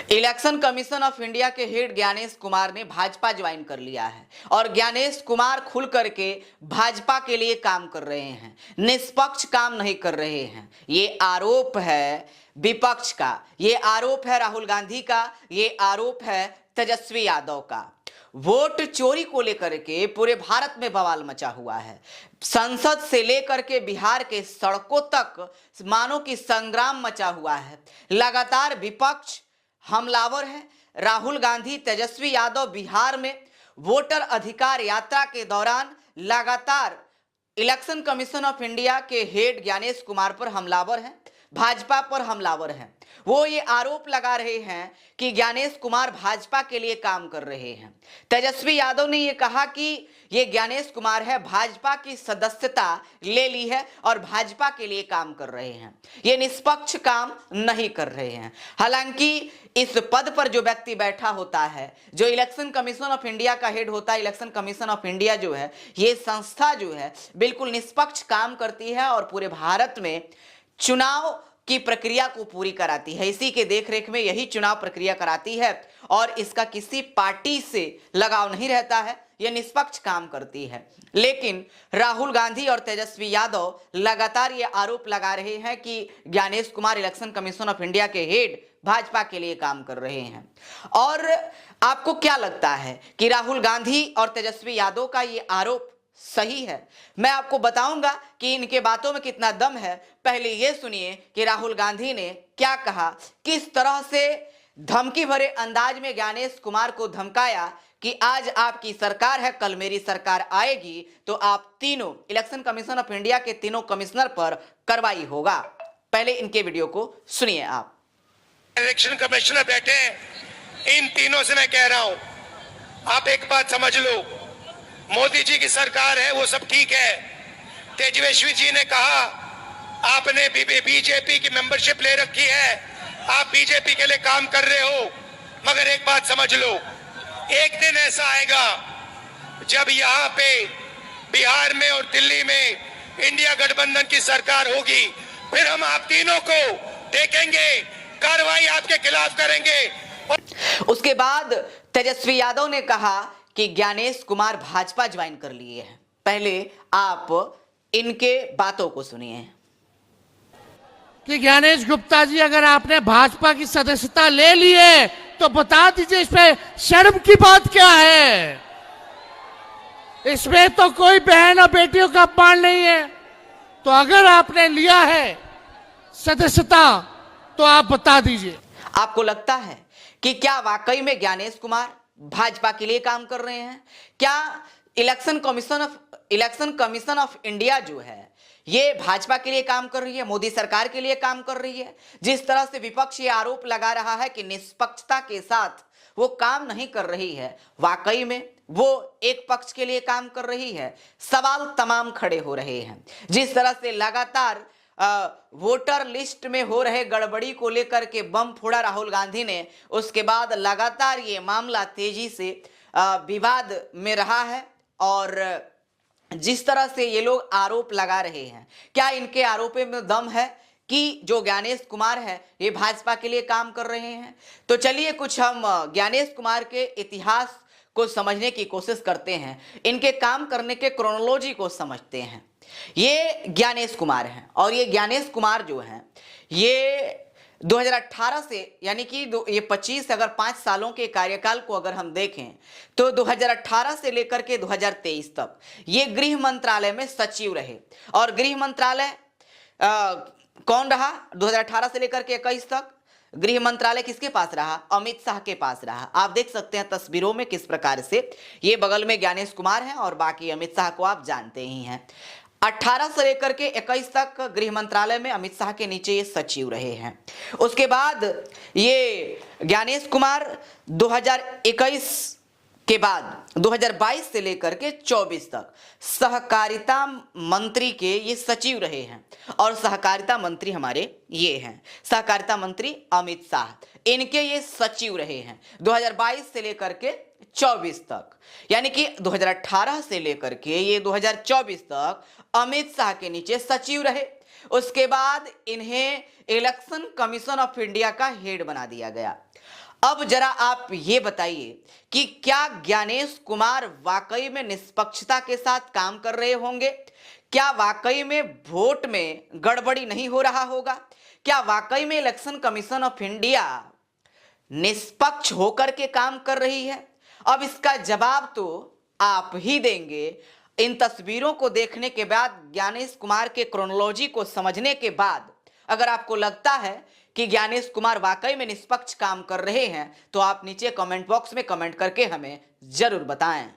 Election commission of India head head Gyanesh Kumar ने Bhajpa join कर लिया है और ज्ञानेश कुमार खुल करके भाजपा के लिए काम कर रहे हैं, निष्पक्ष काम नहीं कर रहे हैं। ये आरोप है विपक्ष का, ये आरोप है राहुल गांधी का, ये आरोप है तेजस्वी यादव का। वोट चोरी को लेकर के पूरे भारत में बवाल मचा हुआ है। संसद से लेकर के बिहार के सड़कों तक मानो कि संग्राम मचा हुआ है। लगातार विपक्ष हमलावर है। राहुल गांधी, तेजस्वी यादव बिहार में वोटर अधिकार यात्रा के दौरान लगातार election commission of India head head Gyanesh Kumar पर हमलावर हैं, भाजपा पर हमलावर हैं। वो ये आरोप लगा रहे हैं कि ज्ञानेश कुमार भाजपा के लिए काम कर रहे हैं। तेजस्वी यादव ने ये कहा कि ये ज्ञानेश कुमार है, भाजपा की सदस्यता ले ली है और भाजपा के लिए काम कर रहे हैं, ये निष्पक्ष काम नहीं कर रहे हैं। हालांकि इस पद पर जो व्यक्ति बैठा होता है, जो इलेक्शन कमीशन ऑफ इंडिया का हेड होता है, इलेक्शन कमीशन ऑफ इंडिया जो है, ये संस्था जो है बिल्कुल निष्पक्ष काम करती है और पूरे भारत में चुनाव की प्रक्रिया को पूरी कराती है। इसी के देखरेख में यही चुनाव प्रक्रिया कराती है और इसका किसी पार्टी से लगाव नहीं रहता है, यह निष्पक्ष काम करती है। लेकिन राहुल गांधी और तेजस्वी यादव लगातार ये आरोप लगा रहे हैं कि Gyanesh Kumar election commission of India head हेड भाजपा के लिए काम कर रहे हैं। और आपको क्या लगता है कि राहुल गांधी और तेजस्वी यादव का ये आरोप सही है? मैं आपको बताऊंगा कि इनके बातों में कितना दम है। पहले ये सुनिए कि राहुल गांधी ने क्या कहा, किस तरह से धमकी भरे अंदाज में ज्ञानेश कुमार को धमकाया कि आज आपकी सरकार है, कल मेरी सरकार आएगी तो आप तीनों इलेक्शन कमीशन ऑफ इंडिया के तीनों कमिश्नर पर कार्रवाई होगा। पहले इनके वीडियो को सुनिए आप। इलेक्शन कमिश्नर बैठे हैं, इन तीनों से मैं कह रहा हूं, आप एक बात समझ लो, मोदी जी की सरकार है, वो सब ठीक है। तेजस्वी जी ने कहा आपने बीजेपी की मेंबरशिप ले रखी है, आप बीजेपी के लिए काम कर रहे हो, मगर एक बात समझ लो, एक दिन ऐसा आएगा जब यहाँ पे बिहार में और दिल्ली में इंडिया गठबंधन की सरकार होगी, फिर हम आप तीनों को देखेंगे, कार्रवाई आपके खिलाफ करेंगे। उसके बाद तेजस्वी यादव ने कहा कि ज्ञानेश कुमार भाजपा ज्वाइन कर लिए हैं। पहले आप इनके बातों को सुनिए कि ज्ञानेश गुप्ता जी, अगर आपने भाजपा की सदस्यता ले ली है तो बता दीजिए इसमें शर्म की बात क्या है? इसमें तो कोई बहन और बेटियों का अपमान नहीं है। तो अगर आपने लिया है सदस्यता तो आप बता दीजिए। आपको लगता है कि क्या वाकई में ज्ञानेश कुमार भाजपा के लिए काम कर रहे हैं? क्या इलेक्शन कमीशन ऑफ इंडिया जो है ये भाजपा के लिए काम कर रही है, मोदी सरकार के लिए काम कर रही है? जिस तरह से विपक्ष ये आरोप लगा रहा है कि निष्पक्षता के साथ वो काम नहीं कर रही है, वाकई में वो एक पक्ष के लिए काम कर रही है? सवाल तमाम खड़े हो रहे हैं। जिस तरह से लगातार वोटर लिस्ट में हो रहे गड़बड़ी को लेकर के बम फोड़ा राहुल गांधी ने, उसके बाद लगातार ये मामला तेजी से विवाद में रहा है। और जिस तरह से ये लोग आरोप लगा रहे हैं, क्या इनके आरोपों में दम है कि जो ज्ञानेश कुमार है ये भाजपा के लिए काम कर रहे हैं? तो चलिए कुछ हम ज्ञानेश कुमार के इतिहास को समझने की कोशिश करते हैं, इनके काम करने के क्रोनोलॉजी को समझते हैं। ये ज्ञानेश कुमार हैं और ये ज्ञानेश कुमार जो हैं ये 2018 से, यानी कि ये 25, अगर 5 सालों के कार्यकाल को अगर हम देखें तो 2018 से लेकर के 2023 तक ये गृह मंत्रालय में सचिव रहे। और गृह मंत्रालय कौन रहा 2018 से लेकर के 21 तक? गृह मंत्रालय किसके पास रहा? अमित शाह के पास रहा। आप देख सकते हैं तस्वीरों में किस प्रकार से ये बगल में ज्ञानेश कुमार हैं और बाकी अमित शाह को आप जानते ही हैं। 18 से लेकर के 21 तक गृह मंत्रालय में अमित शाह के नीचे ये सचिव रहे हैं। उसके बाद ये ज्ञानेश कुमार 2021 के बाद 2022 से लेकर के 24 तक सहकारिता मंत्री के ये सचिव रहे हैं। और सहकारिता मंत्री हमारे ये हैं, सहकारिता मंत्री अमित शाह, इनके ये सचिव रहे हैं 2022 से लेकर के 24 तक। यानी कि 2018 से लेकर के ये 2024 तक अमित शाह के नीचे सचिव रहे। उसके बाद इन्हें इलेक्शन कमीशन ऑफ इंडिया का हेड बना दिया गया। अब जरा आप ये बताइए कि क्या ज्ञानेश कुमार वाकई में निष्पक्षता के साथ काम कर रहे होंगे? क्या वाकई में वोट में गड़बड़ी नहीं हो रहा होगा? क्या वाकई में इलेक्शन कमीशन ऑफ इंडिया निष्पक्ष होकर के काम कर रही है? अब इसका जवाब तो आप ही देंगे। इन तस्वीरों को देखने के बाद, ज्ञानेश कुमार के क्रोनोलॉजी को समझने के बाद, अगर आपको लगता है कि ज्ञानेश कुमार वाकई में निष्पक्ष काम कर रहे हैं तो आप नीचे कमेंट बॉक्स में कमेंट करके हमें जरूर बताएं।